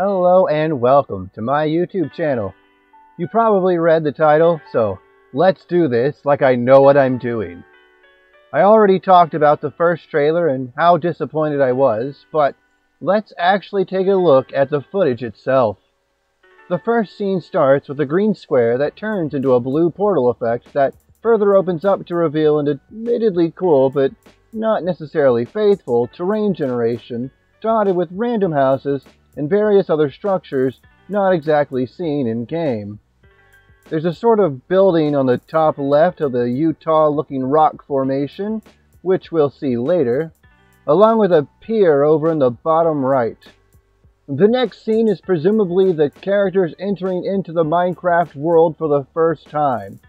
Hello and welcome to my YouTube channel. You probably read the title, so let's do this like I know what I'm doing. I already talked about the first trailer and how disappointed I was, but let's actually take a look at the footage itself. The first scene starts with a green square that turns into a blue portal effect that further opens up to reveal an admittedly cool but not necessarily faithful terrain generation dotted with random houses and various other structures not exactly seen in-game. There's a sort of building on the top left of the Utah-looking rock formation, which we'll see later, along with a pier over in the bottom right. The next scene is presumably the characters entering into the Minecraft world for the first time.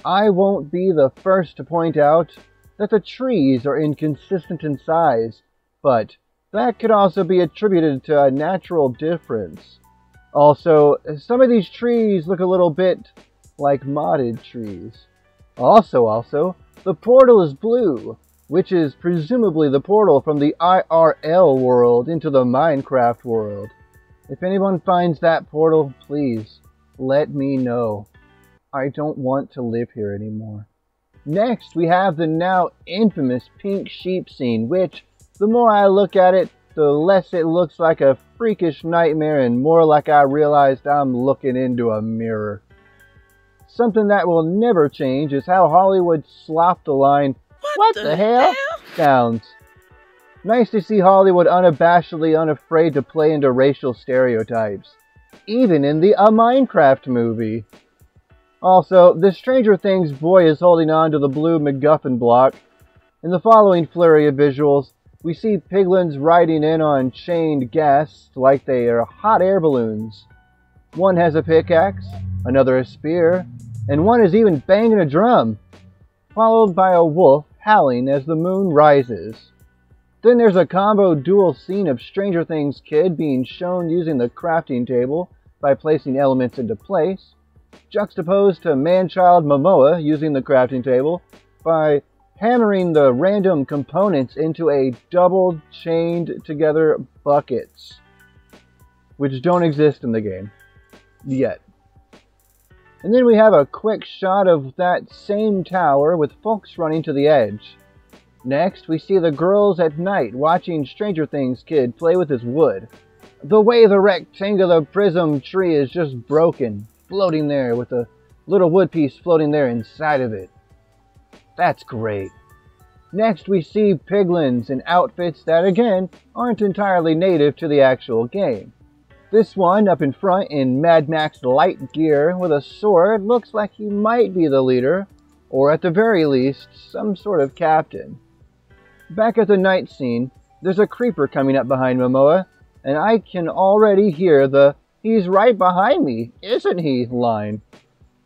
I won't be the first to point out that the trees are inconsistent in size, but that could also be attributed to a natural difference. Also, some of these trees look a little bit like modded trees. Also, the portal is blue, which is presumably the portal from the IRL world into the Minecraft world. If anyone finds that portal, please let me know. I don't want to live here anymore. Next, we have the now infamous pink sheep scene, which, the more I look at it, the less it looks like a freakish nightmare and more like I realized I'm looking into a mirror. Something that will never change is how Hollywood slopped the line, "What the hell?" sounds. Nice to see Hollywood unabashedly unafraid to play into racial stereotypes, even in the A Minecraft movie. Also, the Stranger Things boy is holding on to the blue MacGuffin block. In the following flurry of visuals, we see piglins riding in on chained guests like they are hot air balloons. One has a pickaxe, another a spear, and one is even banging a drum, followed by a wolf howling as the moon rises. Then there's a combo dual scene of Stranger Things kid being shown using the crafting table by placing elements into place, juxtaposed to man-child Momoa using the crafting table by hammering the random components into a double chained together buckets, which don't exist in the game yet. And then we have a quick shot of that same tower with folks running to the edge. Next, we see the girls at night watching Stranger Things kid play with his wood. The way the rectangular prism tree is just broken, floating there with a little wood piece floating there inside of it. That's great. Next, we see piglins in outfits that, again, aren't entirely native to the actual game. This one, up in front in Mad Max light gear with a sword, looks like he might be the leader, or at the very least, some sort of captain. Back at the night scene, there's a creeper coming up behind Momoa, and I can already hear the "he's right behind me, isn't he?" line.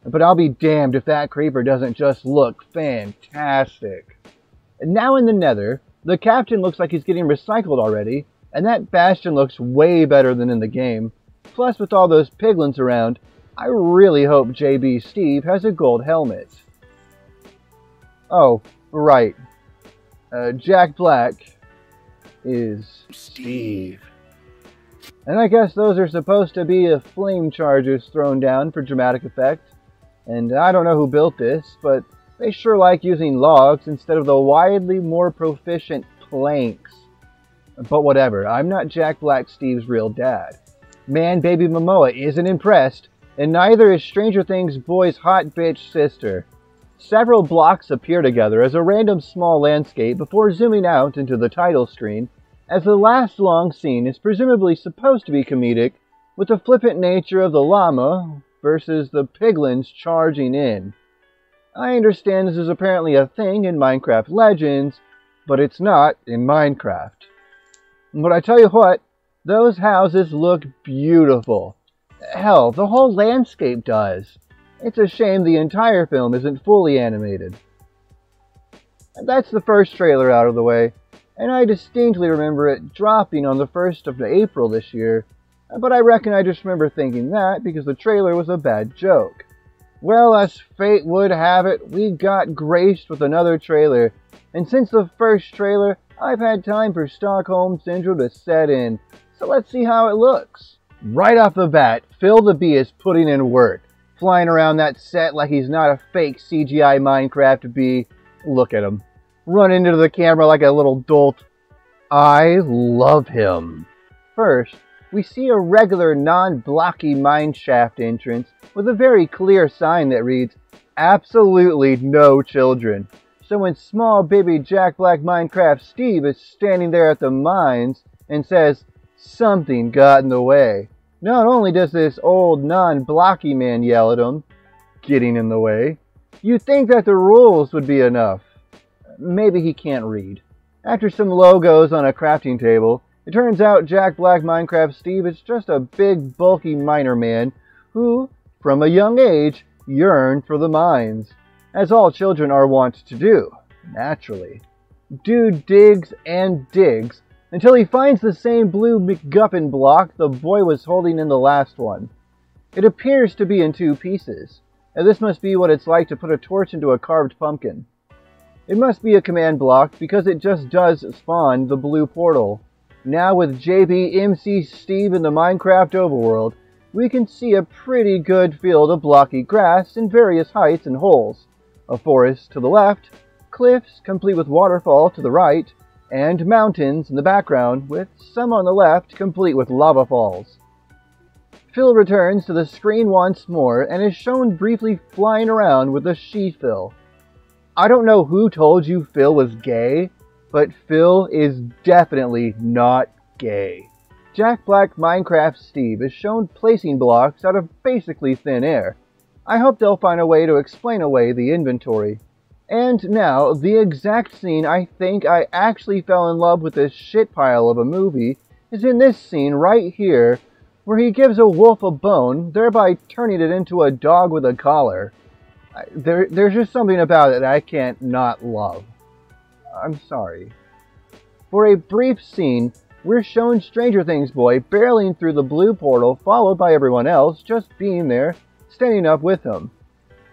But I'll be damned if that creeper doesn't just look fantastic. Now in the Nether, the captain looks like he's getting recycled already, and that bastion looks way better than in the game. Plus, with all those piglins around, I really hope JB Steve has a gold helmet. Oh, right. Jack Black is Steve. And I guess those are supposed to be flame charges thrown down for dramatic effect. And I don't know who built this, but they sure like using logs instead of the widely more proficient planks. But whatever, I'm not Jack Black Steve's real dad. Man, baby Momoa isn't impressed, and neither is Stranger Things boy's hot bitch sister. Several blocks appear together as a random small landscape before zooming out into the title screen, as the last long scene is presumably supposed to be comedic, with the flippant nature of the llama versus the piglins charging in. I understand this is apparently a thing in Minecraft Legends, but it's not in Minecraft. But I tell you what, those houses look beautiful. Hell, the whole landscape does. It's a shame the entire film isn't fully animated. That's the first trailer out of the way, and I distinctly remember it dropping on the 1st of April this year, but I reckon I just remember thinking that because the trailer was a bad joke. Well, as fate would have it, we got graced with another trailer, and since the first trailer, I've had time for Stockholm Syndrome to set in, so let's see how it looks. Right off the bat, Phil the Bee is putting in work, flying around that set like he's not a fake CGI Minecraft bee. Look at him. Run into the camera like a little dolt. I love him. First, we see a regular non-blocky mineshaft entrance with a very clear sign that reads, "Absolutely no children." So when small baby Jack Black Minecraft Steve is standing there at the mines and says, "Something got in the way," not only does this old non-blocky man yell at him, "Getting in the way," you'd think that the rules would be enough. Maybe he can't read. After some logos on a crafting table, it turns out Jack Black Minecraft Steve is just a big bulky miner man who, from a young age, yearned for the mines, as all children are wont to do, naturally. Dude digs and digs until he finds the same blue MacGuffin block the boy was holding in the last one. It appears to be in two pieces, and this must be what it's like to put a torch into a carved pumpkin. It must be a command block because it just does spawn the blue portal. Now with JB MC Steve in the Minecraft overworld, we can see a pretty good field of blocky grass in various heights and holes, a forest to the left, cliffs complete with waterfall to the right, and mountains in the background with some on the left complete with lava falls. Phil returns to the screen once more and is shown briefly flying around with a she-Phil. I don't know who told you Phil was gay, but Phil is definitely not gay. Jack Black Minecraft Steve is shown placing blocks out of basically thin air. I hope they'll find a way to explain away the inventory. And now, the exact scene I think I actually fell in love with this shit pile of a movie is in this scene right here, where he gives a wolf a bone, thereby turning it into a dog with a collar. There's just something about it that I can't not love. I'm sorry. For a brief scene, we're shown Stranger Things boy barreling through the blue portal, followed by everyone else just being there, standing up with him.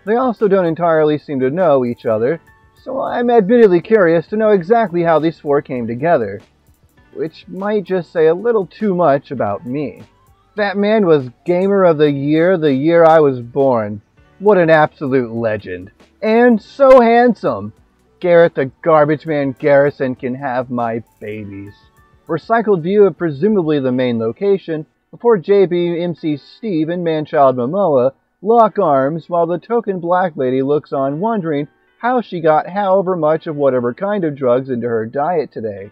They also don't entirely seem to know each other, so I'm admittedly curious to know exactly how these four came together, which might just say a little too much about me. That man was Gamer of the year I was born. What an absolute legend. And so handsome. Garrett the Garbage Man Garrison can have my babies. Recycled view of presumably the main location before JB MC Steve and Manchild Momoa lock arms while the token black lady looks on wondering how she got however much of whatever kind of drugs into her diet today.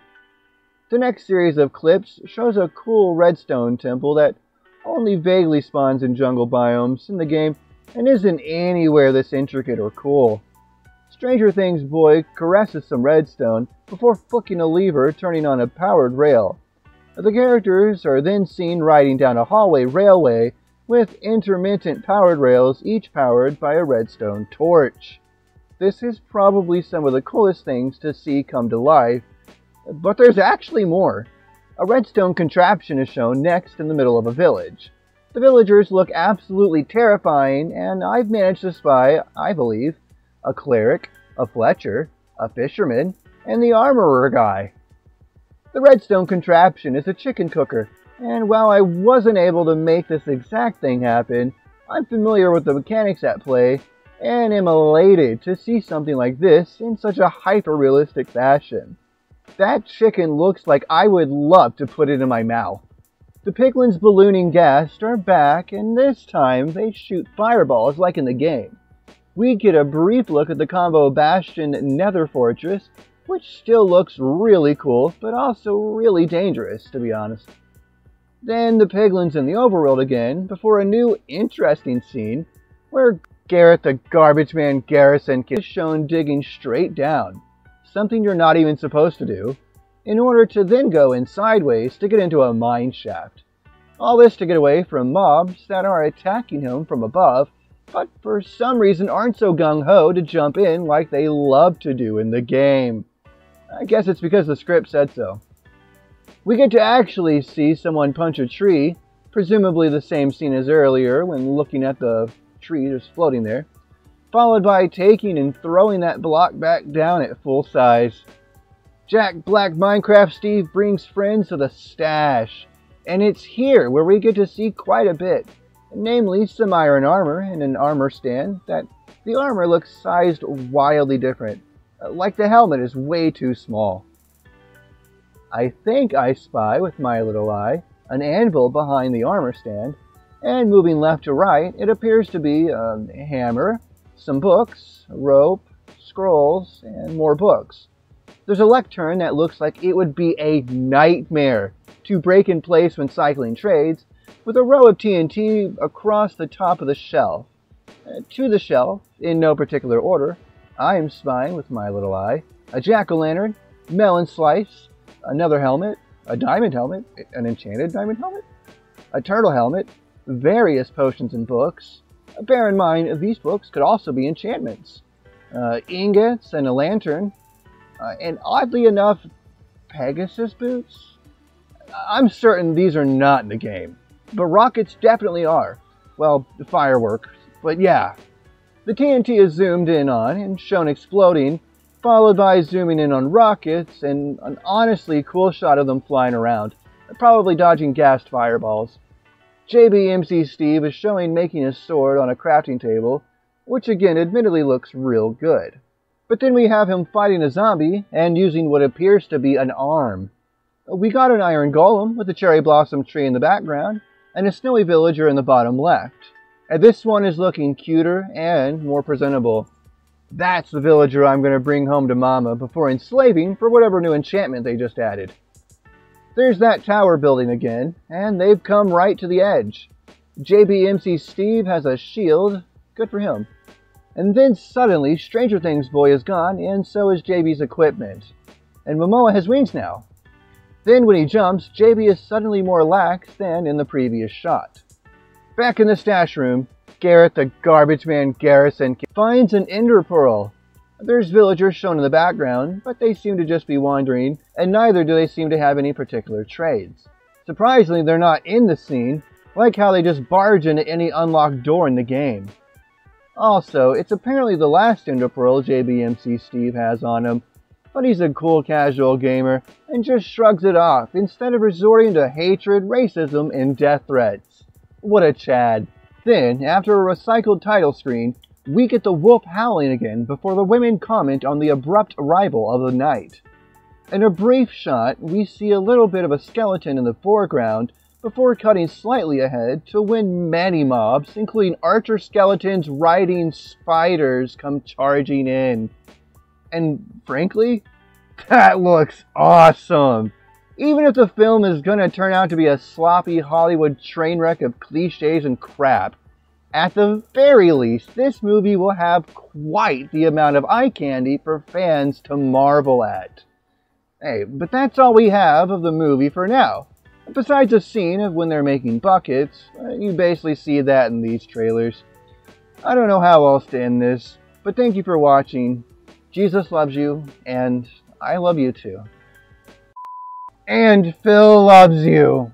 The next series of clips shows a cool redstone temple that only vaguely spawns in jungle biomes in the game and isn't anywhere this intricate or cool. Stranger Things boy caresses some redstone before flicking a lever turning on a powered rail. The characters are then seen riding down a hallway railway with intermittent powered rails each powered by a redstone torch. This is probably some of the coolest things to see come to life, but there's actually more. A redstone contraption is shown next in the middle of a village. The villagers look absolutely terrifying, and I've managed to spy, I believe, a cleric, a Fletcher, a fisherman, and the armorer guy. The redstone contraption is a chicken cooker, and while I wasn't able to make this exact thing happen, I'm familiar with the mechanics at play, and am elated to see something like this in such a hyper-realistic fashion. That chicken looks like I would love to put it in my mouth. The piglins ballooning gas are back, and this time they shoot fireballs like in the game. We get a brief look at the combo Bastion Nether Fortress, which still looks really cool, but also really dangerous, to be honest. Then the piglins in the overworld again, before a new interesting scene, where Garrett the Garbage Man Garrison is shown digging straight down, something you're not even supposed to do, in order to then go in sideways to get into a mine shaft. All this to get away from mobs that are attacking him from above, but for some reason aren't so gung-ho to jump in like they love to do in the game. I guess it's because the script said so. We get to actually see someone punch a tree, presumably the same scene as earlier when looking at the tree just floating there, followed by taking and throwing that block back down at full size. Jack Black Minecraft Steve brings friends to the stash, And it's here where we get to see quite a bit, namely some iron armor in an armor stand that the armor looks sized wildly different, like the helmet is way too small. I think I spy with my little eye an anvil behind the armor stand, and moving left to right, it appears to be a hammer, some books, a rope, scrolls, and more books. There's a lectern that looks like it would be a nightmare to break in place when cycling trades, with a row of TNT across the top of the shelf. To the shelf, in no particular order, I am spying with my little eye a jack-o'-lantern, melon slice, another helmet, a diamond helmet, an enchanted diamond helmet, a turtle helmet, various potions and books. Bear in mind, these books could also be enchantments. Ingots and a lantern, and oddly enough, Pegasus boots? I'm certain these are not in the game, but rockets definitely are. Well, fireworks, but yeah. The TNT is zoomed in on and shown exploding, followed by zooming in on rockets and an honestly cool shot of them flying around, probably dodging gassed fireballs. JBMC Steve is showing making his sword on a crafting table, which again admittedly looks real good. But then we have him fighting a zombie and using what appears to be an arm. We got an iron golem with a cherry blossom tree in the background and a snowy villager in the bottom left. And this one is looking cuter and more presentable. That's the villager I'm going to bring home to Mama before enslaving for whatever new enchantment they just added. There's that tower building again, and they've come right to the edge. JBMC Steve has a shield, good for him. And then suddenly, Stranger Things boy is gone, and so is JB's equipment. And Momoa has wings now. Then when he jumps, JB is suddenly more lax than in the previous shot. Back in the stash room, Garrett the garbage man Garrison finds an ender pearl. There's villagers shown in the background, but they seem to just be wandering, and neither do they seem to have any particular trades. Surprisingly, they're not in the scene, like how they just barge into any unlocked door in the game. Also, it's apparently the last ender pearl JBMC Steve has on him, but he's a cool casual gamer and just shrugs it off instead of resorting to hatred, racism, and death threats. What a Chad. Then, after a recycled title screen, we get the wolf howling again before the women comment on the abrupt arrival of the night. In a brief shot, we see a little bit of a skeleton in the foreground before cutting slightly ahead to when many mobs, including archer skeletons riding spiders, come charging in. And frankly, that looks awesome! Even if the film is going to turn out to be a sloppy Hollywood train wreck of cliches and crap, at the very least, this movie will have quite the amount of eye candy for fans to marvel at. Hey, but that's all we have of the movie for now. Besides a scene of when they're making buckets, you basically see that in these trailers. I don't know how else to end this, but thank you for watching. Jesus loves you, and I love you too. And Phil loves you.